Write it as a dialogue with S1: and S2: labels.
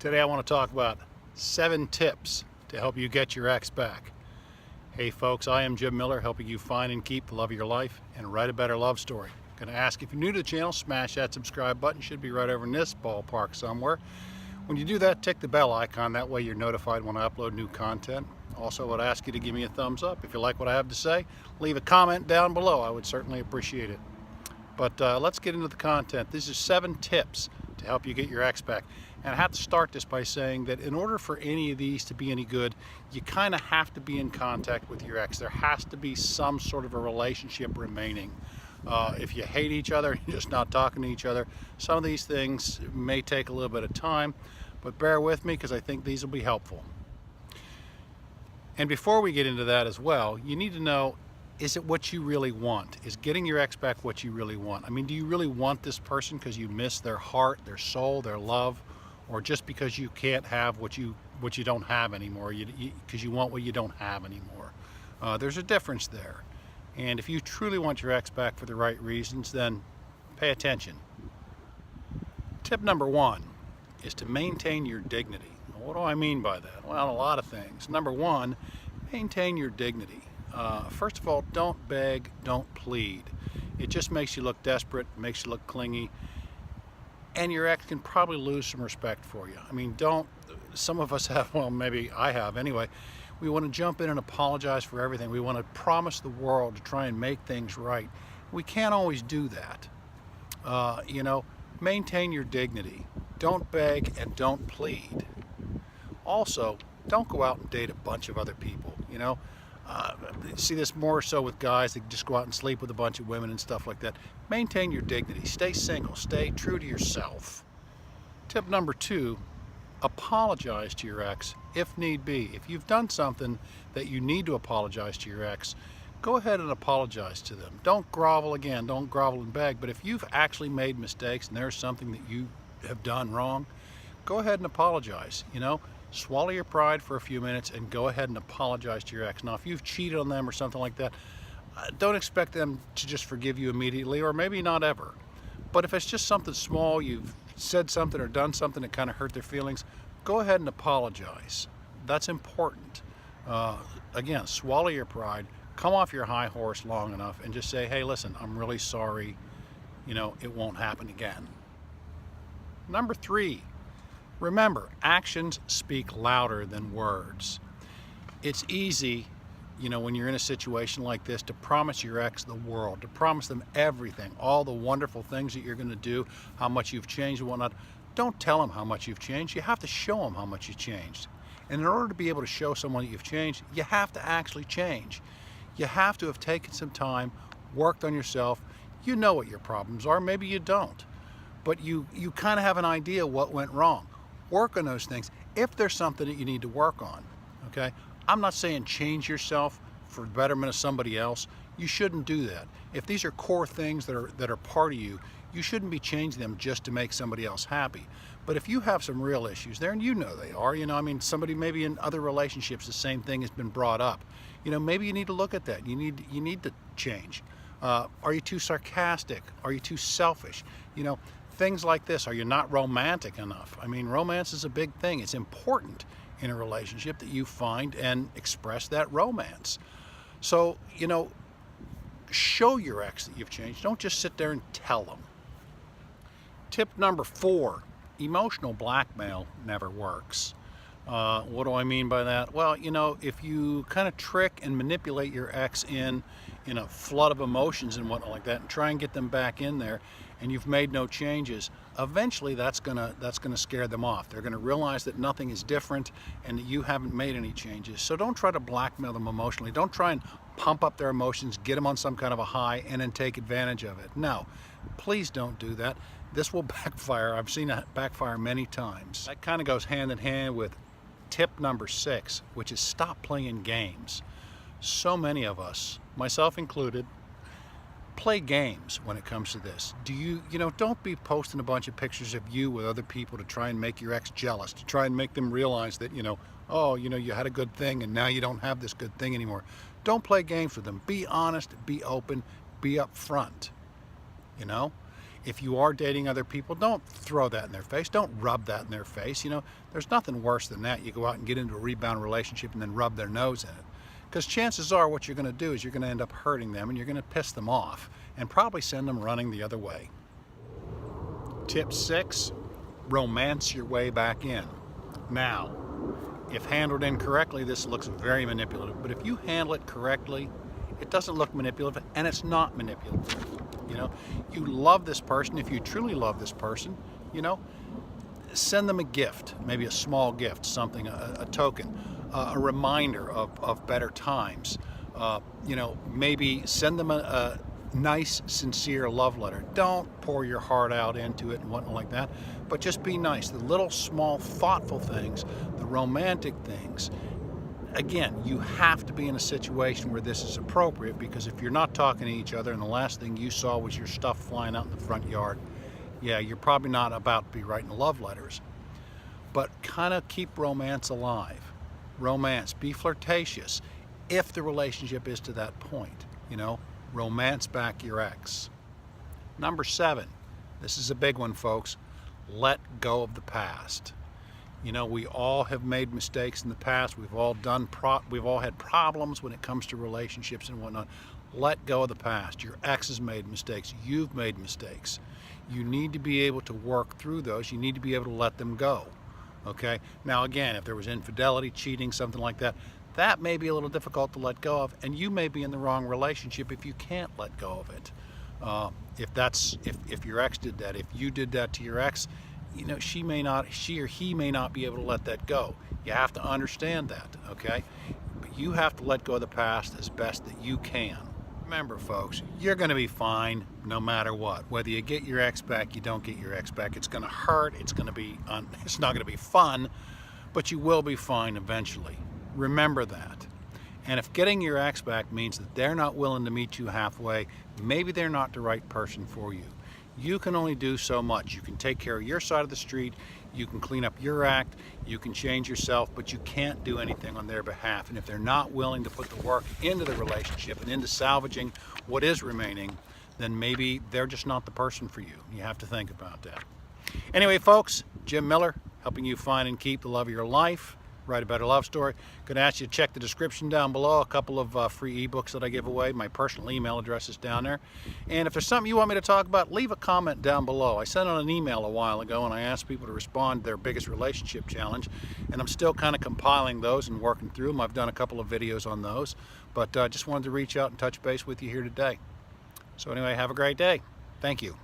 S1: Today I want to talk about 7 tips to help you get your ex back. Hey folks, I am Jim Miller, helping you find and keep the love of your life and write a better love story. Going to ask, if you're new to the channel, smash that subscribe button. Should be right over in this ballpark somewhere. When you do that, tick the bell icon. That way you're notified when I upload new content. Also, I would ask you to give me a thumbs up. If you like what I have to say, leave a comment down below. I would certainly appreciate it. But let's get into the content. These are 7 tips to help you get your ex back. And I have to start this by saying that in order for any of these to be any good, you kind of have to be in contact with your ex. There has to be some sort of a relationship remaining. If you hate each other, you're just not talking to each other, some of these things may take a little bit of time, but bear with me because I think these will be helpful. And before we get into that as well, you need to know, is it what you really want? Is getting your ex back what you really want? I mean, do you really want this person because you miss their heart, their soul, their love, or just because you can't have what you don't have anymore, because you want what you don't have anymore? There's a difference there. And if you truly want your ex back for the right reasons, then pay attention. Tip number 1 is to maintain your dignity. What do I mean by that? Well, a lot of things. Number 1, maintain your dignity. First of all, don't beg, don't plead. It just makes you look desperate, makes you look clingy, and your ex can probably lose some respect for you. I mean, some of us have, well, maybe I have anyway, we want to jump in and apologize for everything. We want to promise the world to try and make things right. We can't always do that. Maintain your dignity. Don't beg and don't plead. Also, don't go out and date a bunch of other people. See this more so with guys that just go out and sleep with a bunch of women and stuff like that. Maintain your dignity. Stay single. Stay true to yourself. Tip number 2, apologize to your ex if need be. If you've done something that you need to apologize to your ex, go ahead and apologize to them. Don't grovel again. Don't grovel and beg. But if you've actually made mistakes and there's something that you have done wrong, go ahead and apologize. Swallow your pride for a few minutes and go ahead and apologize to your ex. Now, if you've cheated on them or something like that, don't expect them to just forgive you immediately, or maybe not ever. But if it's just something small, you've said something or done something that kind of hurt their feelings, go ahead and apologize. That's important. Again, swallow your pride, come off your high horse long enough and just say, hey, listen, I'm really sorry. It won't happen again. Number 3, remember, actions speak louder than words. It's easy, when you're in a situation like this, to promise your ex the world, to promise them everything, all the wonderful things that you're going to do, how much you've changed and whatnot. Don't tell them how much you've changed. You have to show them how much you've changed. And in order to be able to show someone that you've changed, you have to actually change. You have to have taken some time, worked on yourself. You know what your problems are. Maybe you don't. But you kind of have an idea what went wrong. Work on those things if there's something that you need to work on. Okay? I'm not saying change yourself for the betterment of somebody else. You shouldn't do that. If these are core things that are part of you, you shouldn't be changing them just to make somebody else happy. But if you have some real issues there, and they are, somebody maybe in other relationships, the same thing has been brought up. Maybe you need to look at that. You need to change. Are you too sarcastic? Are you too selfish? Things like this. Are you not romantic enough? Romance is a big thing. It's important in a relationship that you find and express that romance. So, show your ex that you've changed. Don't just sit there and tell them. Tip number 4, emotional blackmail never works. What do I mean by that? Well, if you kind of trick and manipulate your ex in a flood of emotions and whatnot like that, and try and get them back in there, and you've made no changes, eventually that's gonna scare them off. They're gonna realize that nothing is different and that you haven't made any changes. So don't try to blackmail them emotionally. Don't try and pump up their emotions, get them on some kind of a high, and then take advantage of it. No, please don't do that. This will backfire. I've seen it backfire many times. That kind of goes hand in hand with tip number 6, which is stop playing games. So many of us, myself included, play games when it comes to this. Don't be posting a bunch of pictures of you with other people to try and make your ex jealous, to try and make them realize that, you had a good thing and now you don't have this good thing anymore. Don't play games with them. Be honest, be open, be upfront. If you are dating other people, don't throw that in their face. Don't rub that in their face. You know, there's nothing worse than that. You go out and get into a rebound relationship and then rub their nose in it. Because chances are what you're going to do is you're going to end up hurting them and you're going to piss them off and probably send them running the other way. Tip 6, romance your way back in. Now, if handled incorrectly, this looks very manipulative, but if you handle it correctly, it doesn't look manipulative, and it's not manipulative. You know, you love this person. If you truly love this person, you know, send them a gift, maybe a small gift, something, a token, a reminder of better times. You know, maybe send them a nice, sincere love letter. Don't pour your heart out into it and whatnot like that, but just be nice. The little, small, thoughtful things, the romantic things. Again, you have to be in a situation where this is appropriate, because if you're not talking to each other and the last thing you saw was your stuff flying out in the front yard, yeah, you're probably not about to be writing love letters. But kind of keep romance alive. Romance, be flirtatious if the relationship is to that point, you know. Romance back your ex. Number 7, this is a big one, folks. Let go of the past. You know, we all have made mistakes in the past. We've all had problems when it comes to relationships and whatnot. Let go of the past. Your ex has made mistakes. You've made mistakes. You need to be able to work through those. You need to be able to let them go. Okay? Now, again, if there was infidelity, cheating, something like that, that may be a little difficult to let go of, and you may be in the wrong relationship if you can't let go of it. If your ex did that, if you did that to your ex, you know, she or he may not be able to let that go. You have to understand that, okay? But you have to let go of the past as best that you can. Remember, folks, you're going to be fine no matter what. Whether you get your ex back, you don't get your ex back. It's going to hurt. It's not going to be fun, but you will be fine eventually. Remember that. And if getting your ex back means that they're not willing to meet you halfway, maybe they're not the right person for you. You can only do so much. You can take care of your side of the street, you can clean up your act, you can change yourself, but you can't do anything on their behalf. And if they're not willing to put the work into the relationship and into salvaging what is remaining, then maybe they're just not the person for you. You have to think about that. Anyway, folks, Jim Miller, helping you find and keep the love of your life. Write a Better Love Story. Going to ask you to check the description down below. A couple of free ebooks that I give away. My personal email address is down there. And if there's something you want me to talk about, leave a comment down below. I sent out an email a while ago and I asked people to respond to their biggest relationship challenge. And I'm still kind of compiling those and working through them. I've done a couple of videos on those. But I just wanted to reach out and touch base with you here today. So anyway, have a great day. Thank you.